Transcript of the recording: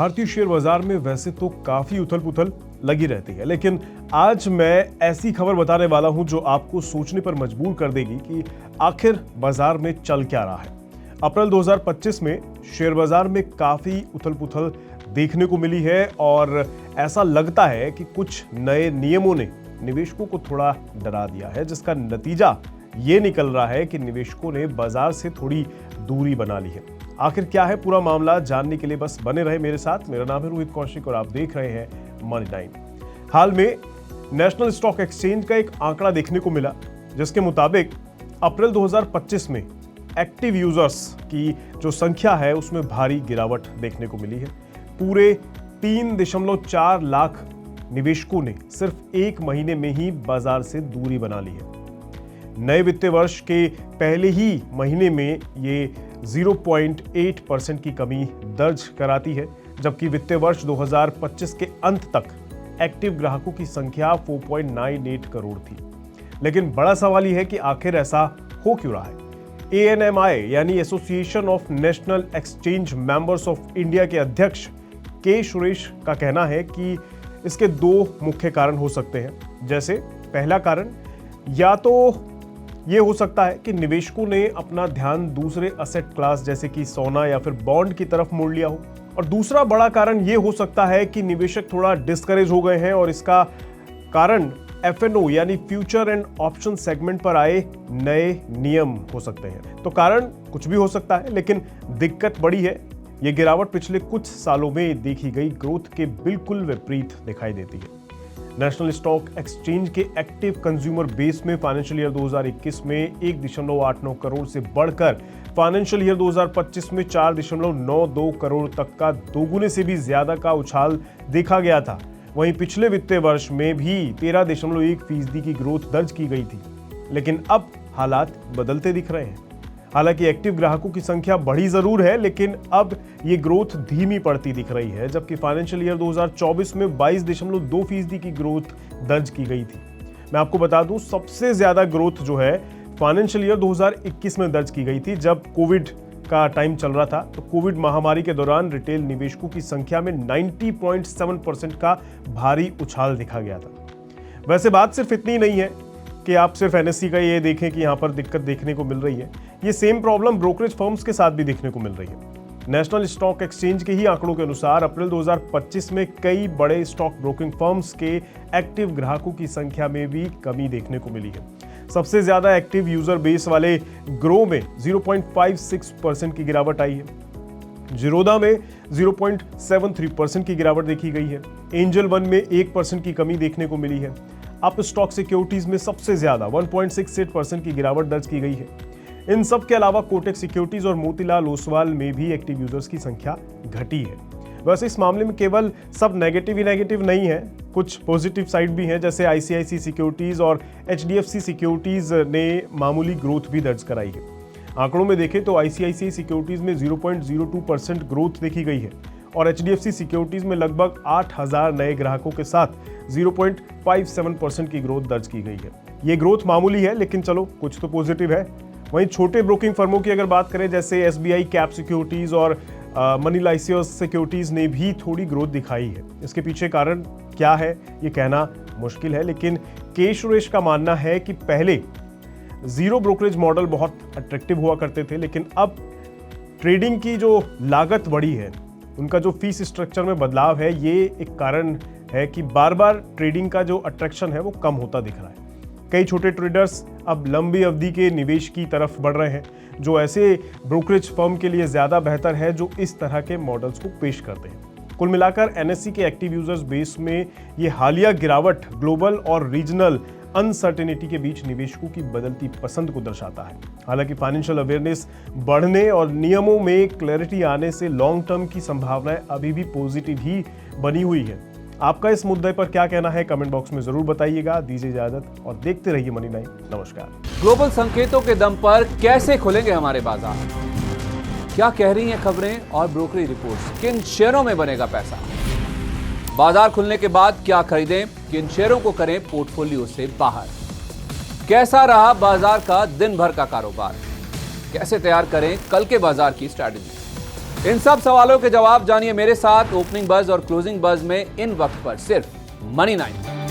भारतीय शेयर बाजार में वैसे तो काफी उथल पुथल लगी रहती है, लेकिन आज मैं ऐसी खबर बताने वाला हूं जो आपको सोचने पर मजबूर कर देगी कि आखिर बाजार में चल क्या रहा है। अप्रैल 2025 में शेयर बाजार में काफी उथल पुथल देखने को मिली है और ऐसा लगता है कि कुछ नए नियमों ने निवेशकों को थोड़ा डरा दिया है, जिसका नतीजा ये निकल रहा है कि निवेशकों ने बाजार से थोड़ी दूरी बना ली है। आखिर क्या है पूरा मामला, जानने के लिए बस बने रहे मेरे साथ। मेरा नाम है रोहित कौशिक और आप देख रहे हैं मनी टाइम। हाल में नेशनल स्टॉक एक्सचेंज का एक आंकड़ा देखने को मिला, जिसके मुताबिक अप्रैल 2025 में एक्टिव यूजर्स की जो संख्या है उसमें भारी गिरावट देखने को मिली है। पूरे 3.4 लाख निवेशकों ने सिर्फ एक महीने में ही बाजार से दूरी बना ली है। नए वित्तीय वर्ष के पहले ही महीने में ये 0.8% की कमी दर्ज कराती है, जबकि वित्तीय वर्ष 2025 के अंत तक एक्टिव ग्राहकों की संख्या 4.98 करोड़ थी। लेकिन बड़ा सवाल यह है कि आखिर ऐसा हो क्यों रहा है। ANMI यानी association of national exchange members of India के अध्यक्ष के सुरेश का कहना है कि इसके दो मुख्य कारण हो सकते हैं। जैसे पहला कारण या तो ये हो सकता है कि निवेशकों ने अपना ध्यान दूसरे असेट क्लास जैसे कि सोना या फिर बॉन्ड की तरफ मोड़ लिया हो, और दूसरा बड़ा कारण ये हो सकता है कि निवेशक थोड़ा डिस्करेज हो गए हैं और इसका कारण FNO यानी फ्यूचर एंड ऑप्शन सेगमेंट पर आए नए नियम हो सकते हैं। तो कारण कुछ भी हो सकता है, लेकिन दिक्कत बड़ी है। ये गिरावट पिछले कुछ सालों में देखी गई ग्रोथ के बिल्कुल विपरीत दिखाई देती है। नेशनल स्टॉक एक्सचेंज के एक्टिव कंज्यूमर बेस में फाइनेंशियल ईयर 2021 में 1.89 करोड़ से बढ़कर फाइनेंशियल ईयर 2025 में 4.92 करोड़ तक का दोगुने से भी ज्यादा का उछाल देखा गया था। वहीं पिछले वित्तीय वर्ष में भी 13.1% की ग्रोथ दर्ज की गई थी। लेकिन अब हालात बदलते दिख रहे हैं। हालांकि एक्टिव ग्राहकों की संख्या बढ़ी जरूर है, लेकिन अब ये ग्रोथ धीमी पड़ती दिख रही है, जबकि फाइनेंशियल ईयर 2024 में 22.2% की ग्रोथ दर्ज की गई थी। मैं आपको बता दूं, सबसे ज्यादा ग्रोथ जो है फाइनेंशियल ईयर 2021 में दर्ज की गई थी, जब कोविड का टाइम चल रहा था। तो कोविड महामारी के दौरान रिटेल निवेशकों की संख्या में 90.7% का भारी उछाल दिखा गया था। वैसे बात सिर्फ इतनी नहीं है कि आप सिर्फ NSE का ये देखें कि यहाँ पर दिक्कत देखने को मिल रही है। ये सेम प्रॉब्लम ब्रोकरेज फर्म्स के साथ भी देखने को मिल रही है। नेशनल स्टॉक एक्सचेंज के ही आंकड़ों के अनुसार अप्रैल 2025 में कई बड़े स्टॉक ब्रोकिंग फर्म्स के एक्टिव ग्राहकों की संख्या में भी कमी देखने को मिली है। सबसे ज्यादा एक्टिव यूजर बेस वाले ग्रो में 0.56% की गिरावट आई है। जीरोधा में 0.73% की गिरावट देखी गई है। एंजल वन में 1% की कमी देखने को मिली है। अप स्टॉक सिक्योरिटीज में सबसे ज्यादा 1.68% की गिरावट दर्ज की गई है। इन सब के अलावा कोटक सिक्योरिटीज और मोतीलाल ओसवाल में भी एक्टिव यूजर्स की संख्या घटी है। वैसे इस मामले में केवल सब नेगेटिव ही नेगेटिव नहीं है, कुछ पॉजिटिव साइड भी हैं। जैसे ICICI सिक्योरिटीज और HDFC सिक्योरिटीज ने मामूली ग्रोथ भी दर्ज कराई है। आंकड़ों में देखें तो ICICI सिक्योरिटीज में 0.02% ग्रोथ देखी गई है और HDFC सिक्योरिटीज में लगभग 8,000 नए ग्राहकों के साथ 0.57% की ग्रोथ दर्ज की गई है। ये ग्रोथ मामूली है, लेकिन चलो कुछ तो पॉजिटिव है। वहीं छोटे ब्रोकिंग फर्मों की अगर बात करें, जैसे SBI कैप सिक्योरिटीज और मनी लाइसियस सिक्योरिटीज ने भी थोड़ी ग्रोथ दिखाई है। इसके पीछे कारण क्या है ये कहना मुश्किल है, लेकिन के सुरेश का मानना है कि पहले जीरो ब्रोकरेज मॉडल बहुत अट्रैक्टिव हुआ करते थे, लेकिन अब ट्रेडिंग की जो लागत बढ़ी है, उनका जो फीस स्ट्रक्चर में बदलाव है, ये एक कारण है कि बार बार ट्रेडिंग का जो अट्रैक्शन है वो कम होता दिख रहा है। कई छोटे ट्रेडर्स अब लंबी अवधि के निवेश की तरफ बढ़ रहे हैं, जो ऐसे ब्रोकरेज फर्म के लिए ज्यादा बेहतर है जो इस तरह के मॉडल्स को पेश करते हैं। कुल मिलाकर NSE के एक्टिव यूजर्स बेस में ये हालिया गिरावट ग्लोबल और रीजनल अनसर्टेनिटी के बीच निवेशकों की बदलती पसंद को दर्शाता है। हालांकि फाइनेंशियल अवेयरनेस बढ़ने और नियमों में क्लैरिटी आने से लॉन्ग टर्म की संभावनाएं अभी भी पॉजिटिव ही बनी हुई है। आपका इस मुद्दे पर क्या कहना है, कमेंट बॉक्स में जरूर बताइएगा। दीजिए इजाजत और देखते रहिए मनी टाइम। नमस्कार। ग्लोबल संकेतों के दम पर कैसे खुलेंगे हमारे बाजार? क्या कह रही हैं खबरें और ब्रोकरेज रिपोर्ट्स? किन शेयरों में बनेगा पैसा? बाजार खुलने के बाद क्या खरीदें, किन शेयरों को करें पोर्टफोलियो से बाहर? कैसा रहा बाजार का दिन भर का कारोबार? कैसे तैयार करें कल के बाजार की स्ट्रैटेजी? इन सब सवालों के जवाब जानिए मेरे साथ ओपनिंग बज और क्लोजिंग बज में इन वक्त पर सिर्फ मनी 9।